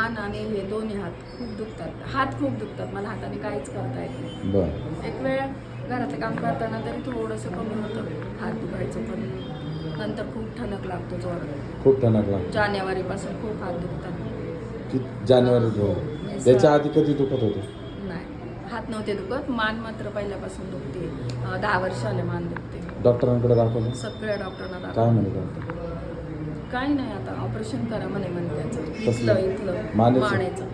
मान आणि हे दोन्ही हात खूप दुखतात. हात खूप दुखतात, मला हाताने काहीच करता येत नाही. बरं. एक वेळ घरातलं काम करताना तरी थोडंसं कमी होतं हात दुखायचं, पण नंतर खूप ठणक लागतो जोरात. खूप टणक लागतो. जानेवारीपासून खूप हात दुखतात. की जानेवारी हो. त्याच्या आधी कधी दुखत होते? नाही, हात नव्हते दुखत, मान मात्र पहिल्यापासून दुखते. 10 वर्ष आले मान दुखते. डॉक्टरांकडे दाखवलं? सगळ्या डॉक्टरांना काय दाखवलं. म्हणे डॉक्टर? काही नाही, आता ऑपरेशन करा म्हणे मणक्याचं. कसलं? इथलं मानेचं? मानेचं.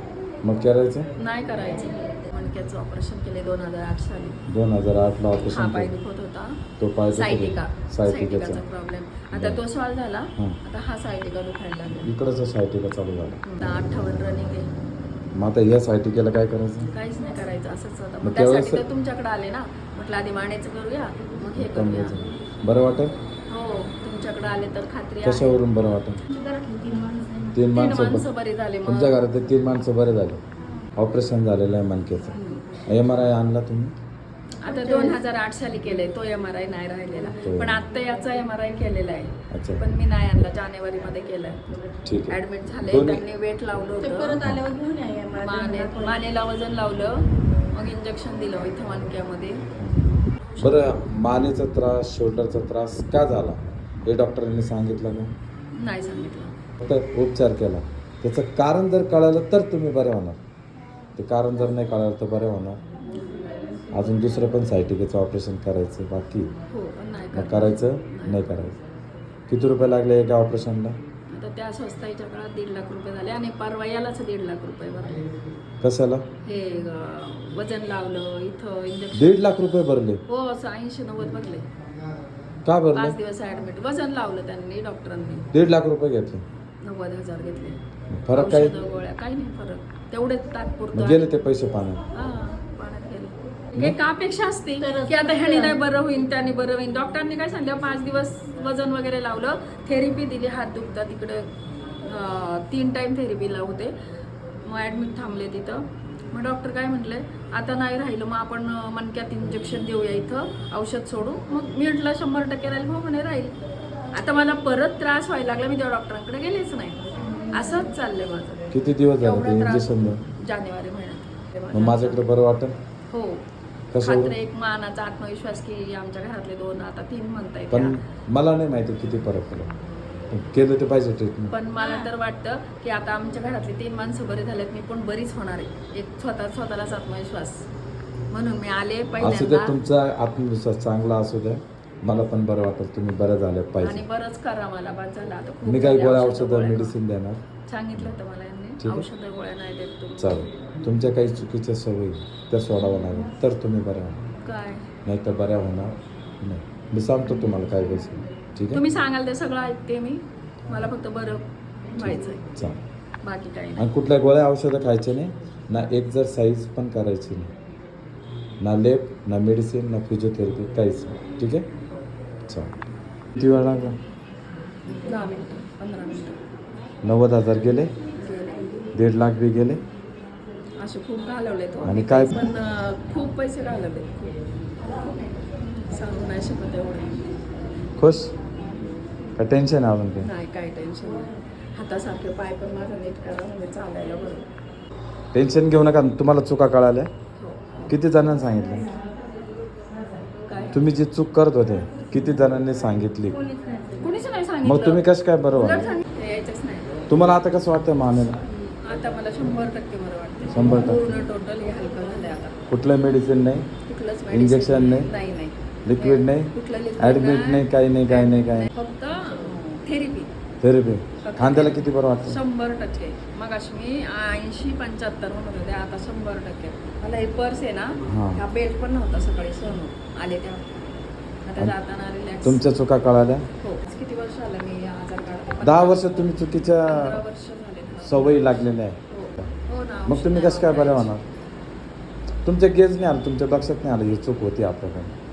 मग करायचं? नाही करायचं. मणक्याचं ऑपरेशन केले 2008 साली. 2008ला हा ऑपरेशन पाय केलं. दुखत होता. तो पाय सायटिका. सायटिकाचा सायटिकाचा प्रॉब्लेम. आता तो सॉल्व्ह झाला. हां. आता हा सायटिका दुखायला लागला. इकडंच सायटिका चालू झाला. आता 58 रनिंग आहे. मग आता या सायटिकेला काय करायचं? काहीच नाही करायचं, असंच आता. मग मग त्यासाठी त्यावेळेस- तर तुमच्याकडे आले ना. म्हटलं आधी मानेचं करूया, मग हे कमी करूया. यायचं. बरं वाटेल? हो, तुमच्याकडे आले तर खात्री आहे. कशावरून बरं वाटेल? तीन माणसं बरी झाली. मग तुमच्या घरात 3 माणसं बरे झाले. ऑपरेशन झालेलं आहे मणक्याचं. MRI आणला तुम्ही? आता 2008 साली केलंय. तो MRI नाही राहिलेला, तो- पण आता याचा MRI केलेला आहे. अच्छा. पण मी नाही आणला, जानेवारीमध्ये केलाय. ठीक आहे. ऍडमिट झाले, दोन्ही- त्यांनी वेट लावलं ते होतं. परत आल्यावर घेऊन या मानेला वजन लावलं, मग इंजेक्शन दिलं इथं मणक्यामध्ये. बरं, मानेचा त्रास, शोल्डरचा त्रास का झाला हे डॉक्टरांनी सांगितलं का? नाही सांगितलं. फक्त उपचार केला. त्याचं कारण जर कळालं तर तुम्ही बरे होणार. ते कारण जर नाही कळालं तर बरे होणार. अजून दुसरं पण सायटिकेचं ऑपरेशन करायचं बाकी. हो, पण नाही मग करायचं नाही करायचं. किती रुपये लागले एका ऑपरेशनला? आता त्या स्वस्ताईच्या काळात 1.5 लाख रुपये झाले, आणि परवा यालाच 1.5 लाख रुपये भरले. कशाला? हे वजन लावलं, इथं इंजेक्शन. 1.5 लाख रुपये भरले? हो, असं 80-90 भरले. का भरले? 5 दिवस ऍडमिट. वजन लावलं त्यांनी, डॉक्टरांनी. 1.5 लाख रुपये घेतले. 90,000 घेतले. फरक काय? औषधं, गोळ्या काही नाही फरक. तेवढेच तात्पुरतं. मग गेले ते पैसे पाण्यात. हा, पाण्यात गेले. एक अपेक्षा असते की आता ह्याने नाही बरं होईल, त्याने बरं होईल. डॉक्टरांनी काय सांगितलं, 5 दिवस वजन वगैरे लावलं, थेरपी दिली, हात दुखतात तिकडे. 3 टाइम थेरपी लावते. मग ॲडमिट थांबले तिथं. मग डॉक्टर काय म्हटले, आता नाही राहिलं, मग आपण मणक्यात इंजेक्शन देऊया इथं, औषध सोडू. मग मी म्हटलं 100% राहील. हो म्हणे राहील. आता मला परत त्रास व्हायला लागला, मी त्या डॉक्टरांकडे गेलेच नाही. असंच चाललंय माझं. किती दिवस झाले एवढा ते त्रास इंजेक्शन देऊन? जानेवारी महिन्यात. मग माझ्याकडे बरं वाटेल? हो. कशावर? खात्री, एक मानाचा आत्मविश्वास की आमच्या घरातले 2, आता 3 म्हणता येते. पण मला नाही माहिती किती फरक पडेल. पण केलं ते पाहिजे ट्रीटमेंट. पण मला तर वाटतं की आता आमच्या घरातले 3 माणसं बरे झालेत, मी पण बरीच होणार आहे. एक स्वतःलाच आत्मविश्वास, म्हणून मी आले असू द्या, पहिल्यांदा. तुमचा आत्मविश्वास चांगला असू द्या. मला पण बरं वाटेल, तुम्ही बरं झाले आणि पाहिजे. बरंच करा, मला बाद झाला आता. खूप मी काय झाले गोळ्या औषधं, औषधं गोळ्या. मेडिसिन देणार? सांगितलं होतं मला ठीक यांनी, आहे. औषधं गोळ्या नाही देत तुम्ही. चालेल. तुमच्या काही चुकीच्या सवयी त्या सोडावं लागेल तर तुम्ही बऱ्या होणार. काय नाही तर बऱ्या होणार नाही. मी सांगतो तुम्हाला काय पैसे. ठीक आहे? तुम्ही सांगाल ते सगळं ऐकते मी. मला फक्त बरं व्हायचंय, चालेल. बाकी काही नाही. आणि कुठल्या गोळ्या औषधं खायचे नाही ना, एक्झरसाईज पण करायची नाही, ना लेप, ना मेडिसिन, ना फिजिओथेरपी, काहीच नाही. ठीक आहे? चालेल. किती वेळ लागला? 10 मिनिटं, 15 मिनिटं 90,000 गेले, गेले. 1.5 लाख बी गेले. असे खूप घालवले तो. आणि काय? पण खूप पैसे घालवले. सांगू नाही शकत एवढं. खुश? का टेन्शन आहे अजून काही? नाही, काही टेन्शन नाही. हातासारखे पाय पण माझा नीट करा, म्हणजे चालायला बरं. टेन्शन घेऊ नका. तुम्हाला चुका कळाल्या? हो. किती जणांनी सांगितलं? काय तुम्ही जी चूक करत होते किती जणांनी सांगितली? कुणीच नाही सांगितलं. मग तुम्ही कसं काय बरं उलट व्हाल? सांगितलं, यायचंच नाही. तुम्हाला आता कसं वाटतं मानेला? आता मला 100% बरं वाटतं. 100%? पूर्ण टोटल हे हलकं झालंय आता. कुठलं मेडिसिन नाही, कुठलंच इंजेक्शन नाही, नाही, नाही. लिक्विड नाही, कुठलं लिक्विड ॲडमिट नाही, काही नाही, काही नाही, काही नाही. फक्त थेरपी. थेरपी. खांद्याला किती बरं वाटतं? 100%. मग अशी मी 80-75 म्हणत होते, आता 100%. मला हे पर्स आहे ना, हां. हा बेल्ट पण नव्हता सकाळी सहन आले तेव्हा. आता जाताना रिलॅक्स. तुमच्या चुका कळाल्या? हो. किती वर्ष आलं मी या आजार काढते? 10 वर्ष तुम्ही चुकीच्या 15 वर्ष झाले. सवयी लागलेल्या आहे. हो ना. मग तुम्ही कसं काय बरं होणार? तुमच्या गेज नाही आलं, तुमच्या लक्षात नाही आलं ही चूक होती आपल्याकडे.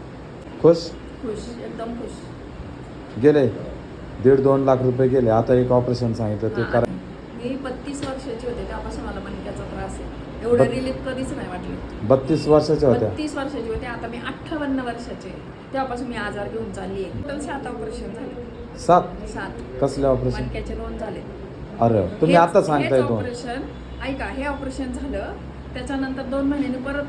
खुश? खुश, एकदम खुश. गेले 1.5-2 लाख रुपये गेले. आता एक ऑपरेशन सांगितलं ते हां. करा. मी 32 वर्षाची होते, त्यापासून मला मणक्याचा त्रास आहे. एवढं रिलीफ कधीच नाही वाटलं. 32 वर्षाच्या होत्या? 32 वर्षाची होते. आता मी 58 वर्षाचे. तेव्हापासून मी आजार घेऊन चालली आहे. टोटल 7 ऑपरेशन झाले. 7? 7. कसले ऑपरेशन? मणक्याचे 2 झाले. अरे तुम्ही आता सांगताय 2. ऑपरेशन ऐका, हे ऑपरेशन झालं त्याच्यानंतर 2 महिन्यांनी परत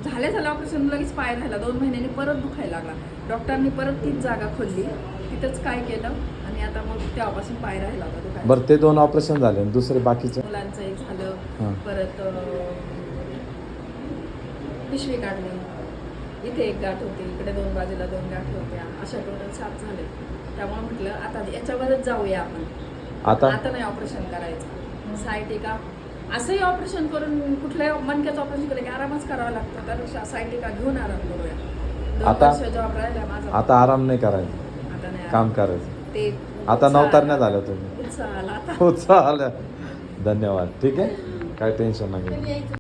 झालं ऑपरेशन, लगेच पाय राहिला. 2 महिन्यांनी परत दुखायला लागला. डॉक्टरांनी परत तीच जागा खोलली, तिथंच काय केलं आणि आता मग तेव्हापासून पाय राहिला होता दुखायला. बरं, ते 2 ऑपरेशन झाले आणि दुसरे बाकीचे? मुलांचं एक झालं, हां. परत पिशवी काढली, इथे एक गाठ होती, इकडे 2 बाजूला 2 गाठी होत्या, अशा टोटल 7 झाले. त्यामुळे म्हटलं आता याच्यावरच जाऊया आपण. आता नाही ऑपरेशन करायचं. सायटिका असंही ऑपरेशन करून, कुठल्याही मणक्याचं ऑपरेशन केलं की आरामच करावा लागतो, त्यापेक्षा सायटिका घेऊन आराम करूया. 2 आता- वर्ष जॉब राहिला माझा. आता आराम नाही करायचा, आता नाही काम आराम. करायचं. ते आता उत्साह नवतरण्या आला. झाल्या तुम्ही. उत्साह आला आता. उत्साह आल्या. धन्यवाद. ठीक आहे, काय टेन्शन नाही.